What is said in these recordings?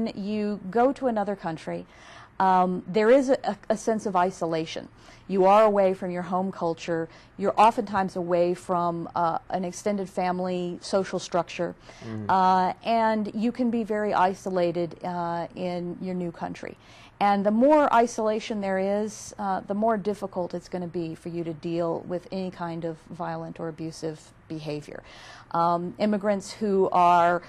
when you go to another country, there is a sense of isolation. You are away from your home culture. You're oftentimes away from an extended family social structure, and you can be very isolated in your new country. And the more isolation there is, the more difficult it's going to be for you to deal with any kind of violent or abusive behavior. Immigrants who are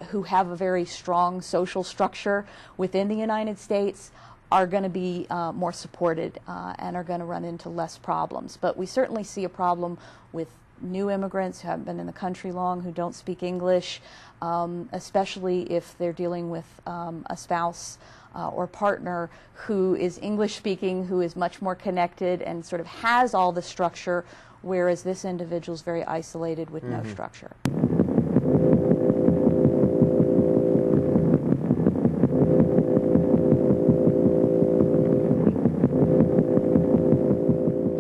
who have a very strong social structure within the United States are going to be more supported and are going to run into less problems. But we certainly see a problem with new immigrants who haven't been in the country long, who don't speak English, especially if they're dealing with a spouse or partner who is English speaking, who is much more connected and sort of has all the structure, whereas this individual is very isolated with no structure.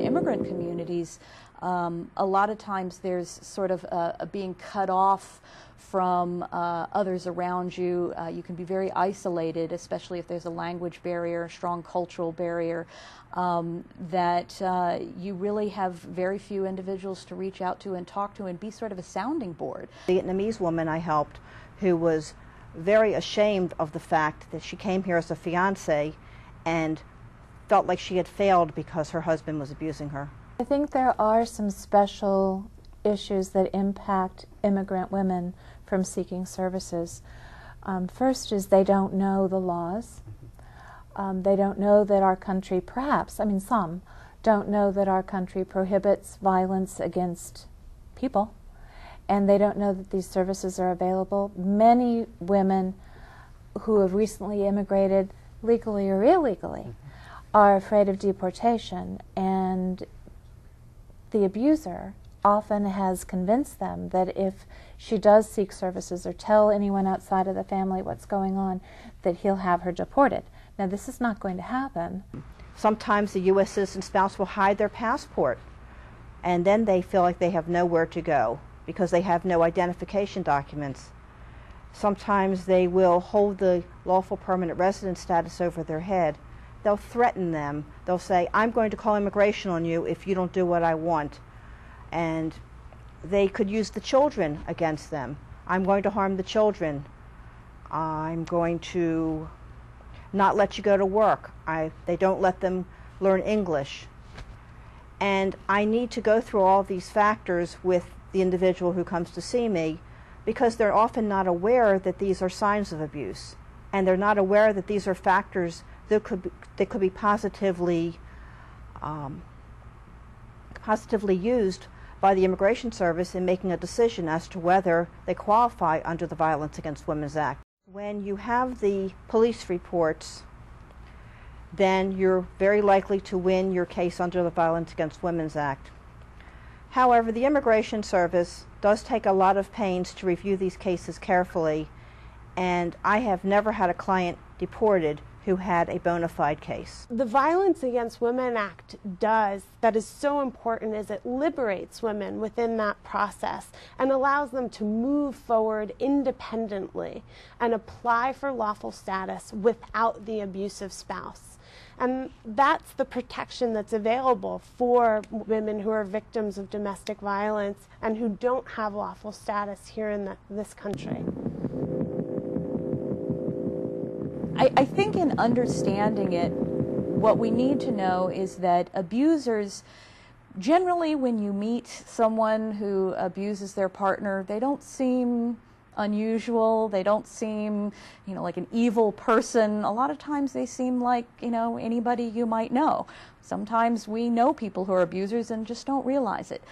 Immigrant communities, a lot of times there's sort of a being cut off from others around you. You can be very isolated, especially if there's a language barrier, a strong cultural barrier, that you really have very few individuals to reach out to and talk to and be sort of a sounding board. The Vietnamese woman I helped, who was very ashamed of the fact that she came here as a fiancé and felt like she had failed because her husband was abusing her. I think there are some special issues that impact immigrant women from seeking services. First is they don't know the laws. They don't know that our country, perhaps, I mean some, don't know that our country prohibits violence against people, and they don't know that these services are available. Many women who have recently immigrated, legally or illegally, are afraid of deportation, and the abuser often has convinced them that if she does seek services or tell anyone outside of the family what's going on, that he'll have her deported. Now, this is not going to happen. Sometimes the U.S. citizen spouse will hide their passport, and then they feel like they have nowhere to go because they have no identification documents. Sometimes they will hold the lawful permanent resident status over their head. They'll threaten them. They'll say, I'm going to call immigration on you if you don't do what I want. And they could use the children against them. I'm going to harm the children. I'm going to not let you go to work. They don't let them learn English. And I need to go through all these factors with the individual who comes to see me because they're often not aware that these are signs of abuse. And they're not aware that these are factors that could be positively used by the Immigration Service in making a decision as to whether they qualify under the Violence Against Women Act. When you have the police reports, then you're very likely to win your case under the Violence Against Women Act. However, the Immigration Service does take a lot of pains to review these cases carefully, and I have never had a client deported who had a bona fide case. The Violence Against Women Act that is so important is it liberates women within that process and allows them to move forward independently and apply for lawful status without the abusive spouse. And that's the protection that's available for women who are victims of domestic violence and who don't have lawful status here in this country. I think in understanding it, what we need to know is that abusers, generally when you meet someone who abuses their partner, they don't seem unusual, they don't seem, like an evil person. A lot of times they seem like, anybody you might know. Sometimes we know people who are abusers and just don't realize it.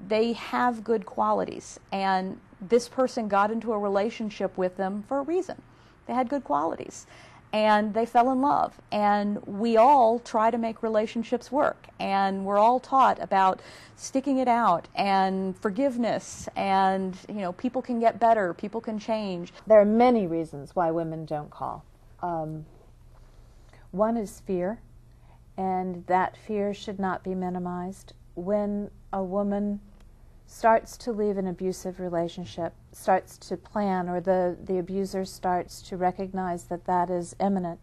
They have good qualities, and this person got into a relationship with them for a reason. They had good qualities, and they fell in love, and we all try to make relationships work, and we're all taught about sticking it out and forgiveness, and people can get better, people can change. There are many reasons why women don't call. One is fear, and that fear should not be minimized. When a woman starts to leave an abusive relationship, starts to plan, or the abuser starts to recognize that that is imminent,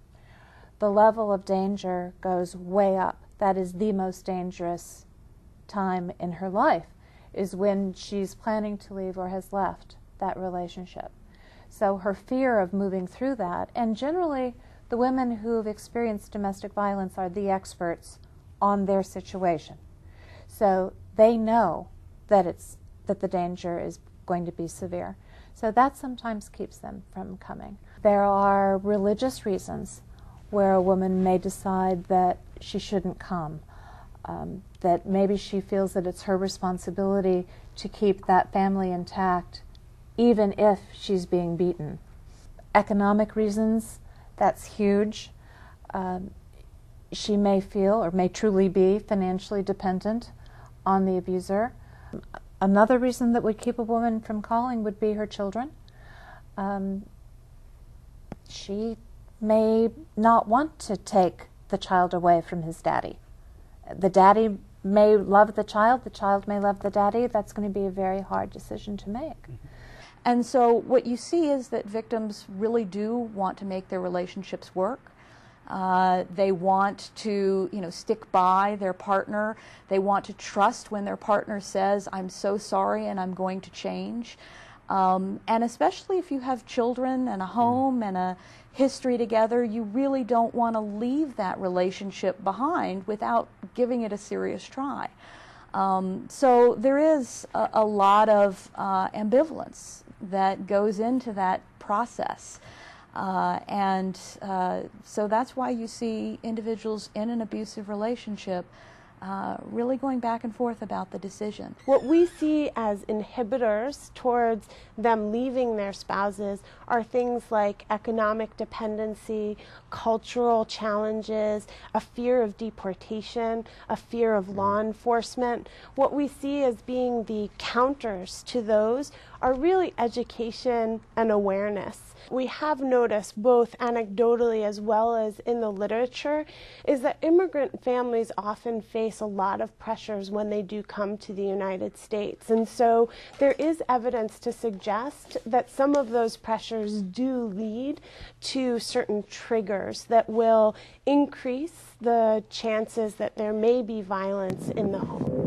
the level of danger goes way up. That is the most dangerous time in her life, is when she's planning to leave or has left that relationship. So her fear of moving through that, and generally the women who've experienced domestic violence are the experts on their situation. So they know that the danger is going to be severe. So that sometimes keeps them from coming. There are religious reasons where a woman may decide that she shouldn't come, that maybe she feels that it's her responsibility to keep that family intact even if she's being beaten. Economic reasons, that's huge. She may feel, or may truly be, financially dependent on the abuser. Another reason that would keep a woman from calling would be her children. She may not want to take the child away from his daddy. The daddy may love the child may love the daddy. That's going to be a very hard decision to make. And so what you see is that victims really do want to make their relationships work. They want to, stick by their partner. They want to trust when their partner says, "I'm so sorry and I'm going to change." And especially if you have children and a home and a history together, you really don't want to leave that relationship behind without giving it a serious try. So there is a lot of ambivalence that goes into that process. So that's why you see individuals in an abusive relationship really going back and forth about the decision. What we see as inhibitors towards them leaving their spouses are things like economic dependency, cultural challenges, a fear of deportation, a fear of law enforcement. What we see as being the counters to those are really education and awareness. We have noticed, both anecdotally as well as in the literature, is that immigrant families often face a lot of pressures when they do come to the United States. And so there is evidence to suggest that some of those pressures do lead to certain triggers that will increase the chances that there may be violence in the home.